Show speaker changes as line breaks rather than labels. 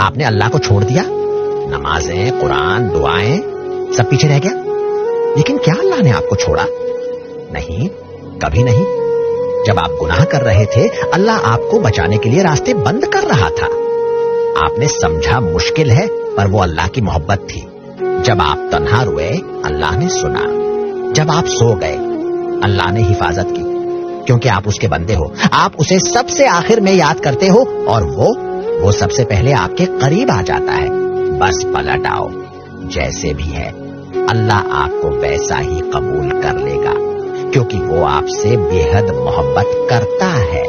آپ نے اللہ کو چھوڑ دیا، نمازیں، قرآن، دعائیں سب پیچھے رہ گیا. لیکن کیا اللہ نے آپ کو چھوڑا؟ نہیں، کبھی نہیں. جب آپ گناہ کر رہے تھے اللہ آپ کو بچانے کے لیے راستے بند کر رہا تھا. آپ نے سمجھا مشکل ہے، پر وہ اللہ کی محبت تھی. جب آپ تنہا روئے اللہ نے سنا. جب آپ سو گئے اللہ نے حفاظت کی، کیونکہ آپ اس کے بندے ہو. آپ اسے سب سے آخر میں یاد کرتے ہو اور وہ سب سے پہلے آپ کے قریب آ جاتا ہے. بس پلٹ آؤ، جیسے بھی ہے اللہ آپ کو ویسا ہی قبول کر لے گا، کیونکہ وہ آپ سے بے حد محبت کرتا ہے.